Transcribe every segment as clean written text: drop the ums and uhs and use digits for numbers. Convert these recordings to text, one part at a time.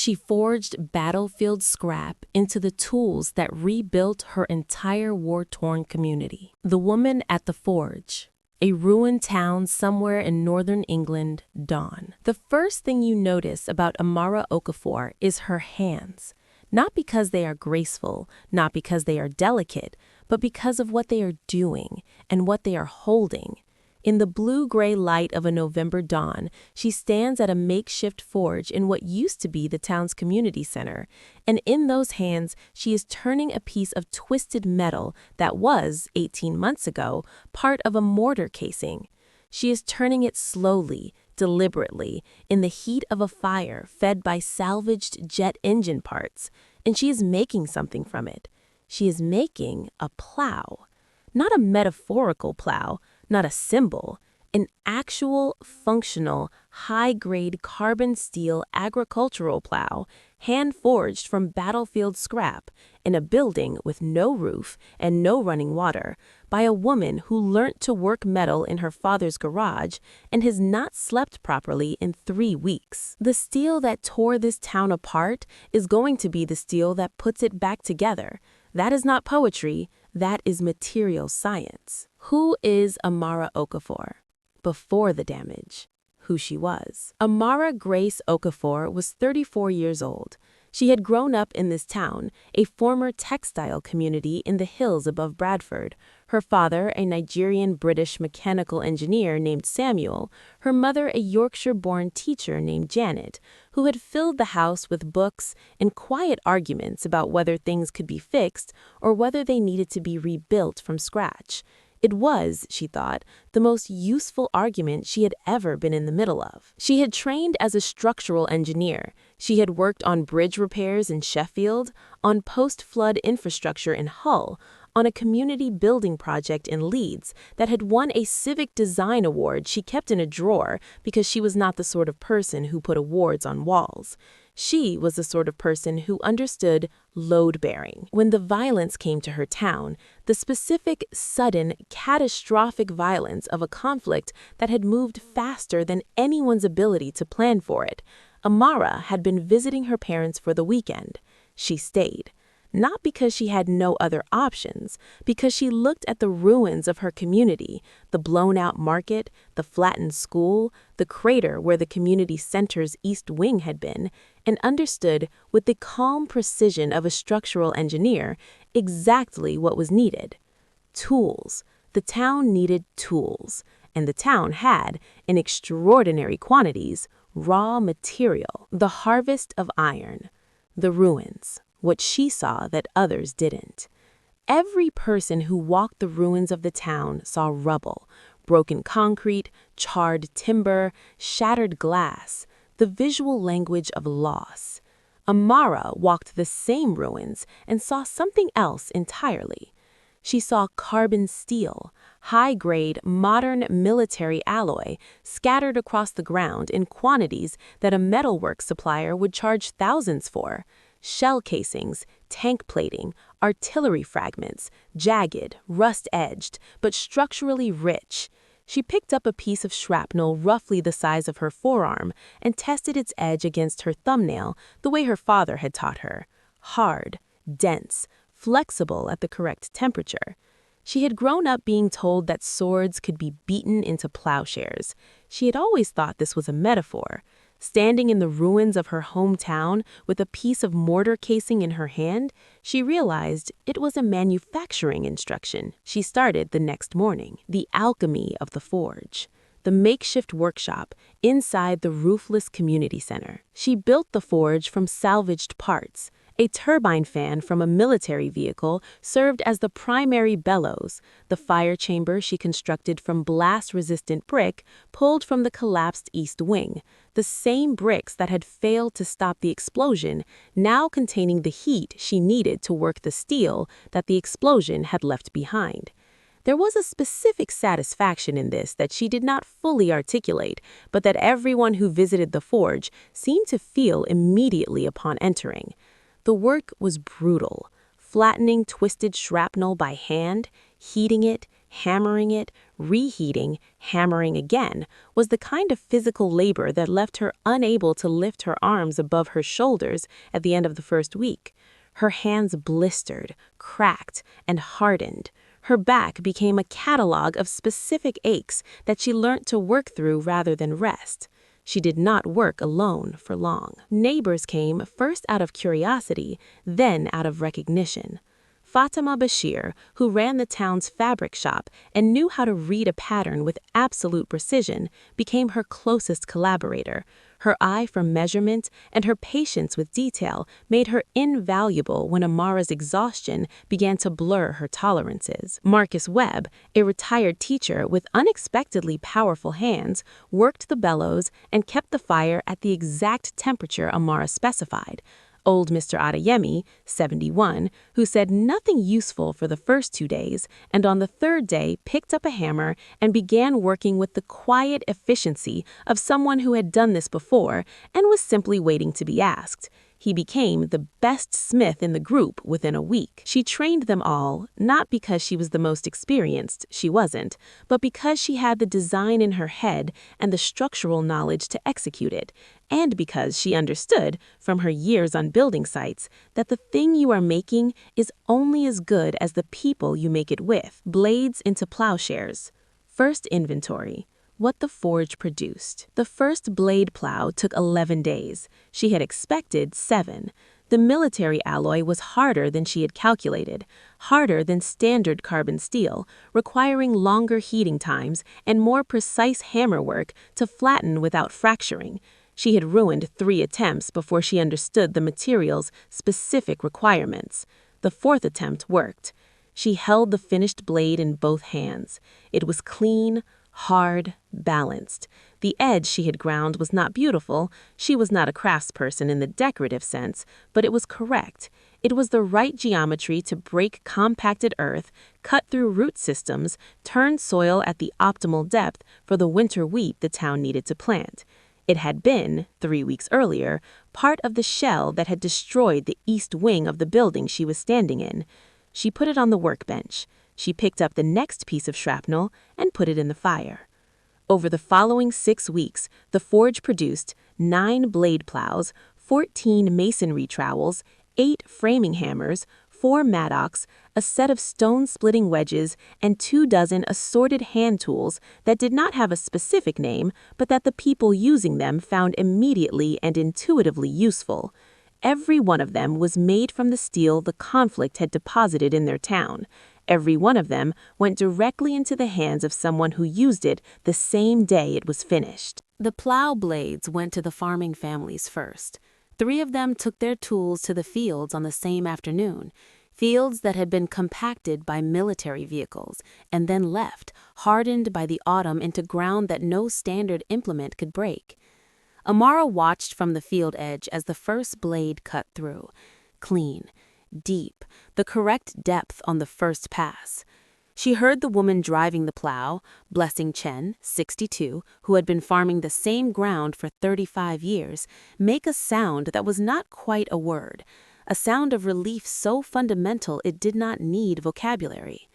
She forged battlefield scrap into the tools that rebuilt her entire war-torn community. The woman at the forge. A ruined town somewhere in northern England, dawn. The first thing you notice about Amara Okafor is her hands. Not because they are graceful, not because they are delicate, but because of what they are doing and what they are holding. In the blue-gray light of a November dawn, she stands at a makeshift forge in what used to be the town's community center, and in those hands she is turning a piece of twisted metal that was, 18 months ago, part of a mortar casing. She is turning it slowly, deliberately, in the heat of a fire fed by salvaged jet engine parts, and she is making something from it. She is making a plough. Not a metaphorical plough, not a symbol, an actual, functional, high-grade carbon steel agricultural plough, hand-forged from battlefield scrap, in a building with no roof and no running water, by a woman who learnt to work metal in her father's garage and has not slept properly in 3 weeks. The steel that tore this town apart is going to be the steel that puts it back together. That is not poetry. That is material science. Who is Amara Okafor? Before the damage. Who she was. Amara Grace Okafor was 34 years old. She had grown up in this town, a former textile community in the hills above Bradford. Her father, a Nigerian-British mechanical engineer named Samuel, her mother a Yorkshire-born teacher named Janet, who had filled the house with books and quiet arguments about whether things could be fixed or whether they needed to be rebuilt from scratch. It was, she thought, the most useful argument she had ever been in the middle of. She had trained as a structural engineer. She had worked on bridge repairs in Sheffield, on post-flood infrastructure in Hull, on a community building project in Leeds that had won a civic design award she kept in a drawer because she was not the sort of person who put awards on walls. She was the sort of person who understood load-bearing. When the violence came to her town, the specific, sudden, catastrophic violence of a conflict that had moved faster than anyone's ability to plan for it, Amara had been visiting her parents for the weekend. She stayed. Not because she had no other options, because she looked at the ruins of her community, the blown-out market, the flattened school, the crater where the community center's east wing had been, and understood, with the calm precision of a structural engineer, exactly what was needed. Tools. The town needed tools, and the town had, in extraordinary quantities, raw material, the harvest of iron, the ruins. What she saw that others didn't. Every person who walked the ruins of the town saw rubble, broken concrete, charred timber, shattered glass, the visual language of loss. Amara walked the same ruins and saw something else entirely. She saw carbon steel, high-grade, modern military alloy scattered across the ground in quantities that a metalwork supplier would charge thousands for. Shell casings, tank plating, artillery fragments, jagged, rust-edged, but structurally rich. She picked up a piece of shrapnel roughly the size of her forearm and tested its edge against her thumbnail the way her father had taught her. Hard, dense, flexible at the correct temperature. She had grown up being told that swords could be beaten into plowshares. She had always thought this was a metaphor. Standing in the ruins of her hometown with a piece of mortar casing in her hand, she realized it was a manufacturing instruction. She started the next morning. The alchemy of the forge. The makeshift workshop inside the roofless community center. She built the forge from salvaged parts. A turbine fan from a military vehicle served as the primary bellows. The fire chamber she constructed from blast-resistant brick pulled from the collapsed east wing. The same bricks that had failed to stop the explosion, now containing the heat she needed to work the steel that the explosion had left behind. There was a specific satisfaction in this that she did not fully articulate, but that everyone who visited the forge seemed to feel immediately upon entering. The work was brutal, flattening twisted shrapnel by hand, heating it, hammering it, reheating, hammering again, was the kind of physical labor that left her unable to lift her arms above her shoulders at the end of the first week. Her hands blistered, cracked, and hardened. Her back became a catalog of specific aches that she learnt to work through rather than rest. She did not work alone for long. Neighbors came first out of curiosity, then out of recognition. Fatima Bashir, who ran the town's fabric shop and knew how to read a pattern with absolute precision, became her closest collaborator. Her eye for measurement and her patience with detail made her invaluable when Amara's exhaustion began to blur her tolerances. Marcus Webb, a retired teacher with unexpectedly powerful hands, worked the bellows and kept the fire at the exact temperature Amara specified. Old Mr. Adeyemi, 71, who said nothing useful for the first 2 days, and on the third day picked up a hammer and began working with the quiet efficiency of someone who had done this before and was simply waiting to be asked. He became the best smith in the group within a week. She trained them all, not because she was the most experienced, she wasn't, but because she had the design in her head and the structural knowledge to execute it, and because she understood, from her years on building sites, that the thing you are making is only as good as the people you make it with. Blades into Ploughshares. First inventory. What the forge produced. The first blade plough took 11 days. She had expected 7. The military alloy was harder than she had calculated, harder than standard carbon steel, requiring longer heating times and more precise hammer work to flatten without fracturing. She had ruined 3 attempts before she understood the material's specific requirements. The 4th attempt worked. She held the finished blade in both hands. It was clean, hard, balanced. The edge she had ground was not beautiful. She was not a craftsperson in the decorative sense, but it was correct. It was the right geometry to break compacted earth, cut through root systems, turn soil at the optimal depth for the winter wheat the town needed to plant. It had been, 3 weeks earlier, part of the shell that had destroyed the east wing of the building she was standing in. She put it on the workbench. She picked up the next piece of shrapnel and put it in the fire. Over the following 6 weeks, the forge produced 9 blade plows, 14 masonry trowels, 8 framing hammers, 4 mattocks, a set of stone-splitting wedges, and 24 assorted hand tools that did not have a specific name, but that the people using them found immediately and intuitively useful. Every one of them was made from the steel the conflict had deposited in their town. Every one of them went directly into the hands of someone who used it the same day it was finished. The plow blades went to the farming families first. 3 of them took their tools to the fields on the same afternoon, fields that had been compacted by military vehicles and then left, hardened by the autumn into ground that no standard implement could break. Amara watched from the field edge as the first blade cut through. Clean, deep, the correct depth on the first pass. She heard the woman driving the plow, Blessing Chen, 62, who had been farming the same ground for 35 years, make a sound that was not quite a word, a sound of relief so fundamental it did not need vocabulary.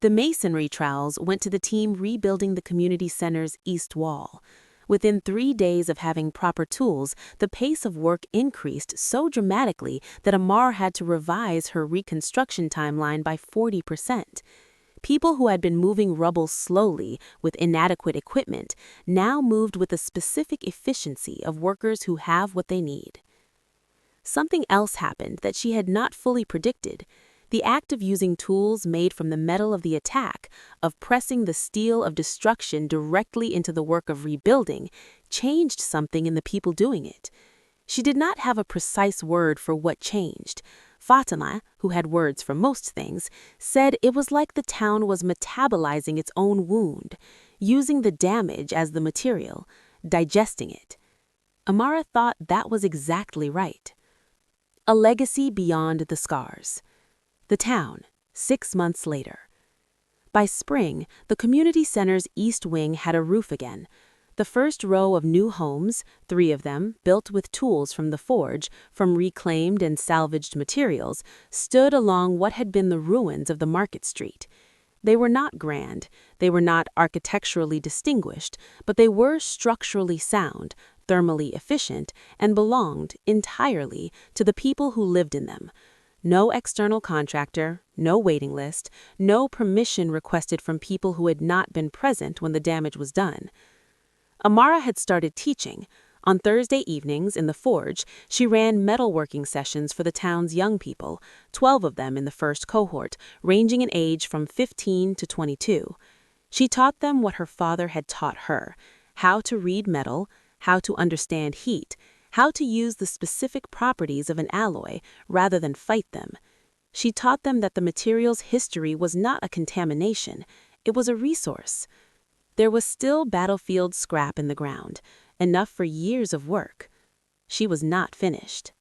The masonry trowels went to the team rebuilding the community center's east wall. Within 3 days of having proper tools, the pace of work increased so dramatically that Amara had to revise her reconstruction timeline by 40%. People who had been moving rubble slowly with inadequate equipment now moved with the specific efficiency of workers who have what they need. Something else happened that she had not fully predicted. The act of using tools made from the metal of the attack, of pressing the steel of destruction directly into the work of rebuilding, changed something in the people doing it. She did not have a precise word for what changed. Fatima, who had words for most things, said it was like the town was metabolizing its own wound, using the damage as the material, digesting it. Amara thought that was exactly right. A legacy beyond the scars. The town, 6 months later. By spring, the community center's east wing had a roof again. The first row of new homes, 3 of them, built with tools from the forge, from reclaimed and salvaged materials, stood along what had been the ruins of the market street. They were not grand, they were not architecturally distinguished, but they were structurally sound, thermally efficient, and belonged entirely to the people who lived in them. No external contractor, no waiting list, no permission requested from people who had not been present when the damage was done. Amara had started teaching. On Thursday evenings in the forge, she ran metalworking sessions for the town's young people, 12 of them in the first cohort, ranging in age from 15 to 22. She taught them what her father had taught her: how to read metal, how to understand heat, how to use the specific properties of an alloy rather than fight them. She taught them that the material's history was not a contamination, it was a resource. There was still battlefield scrap in the ground, enough for years of work. She was not finished.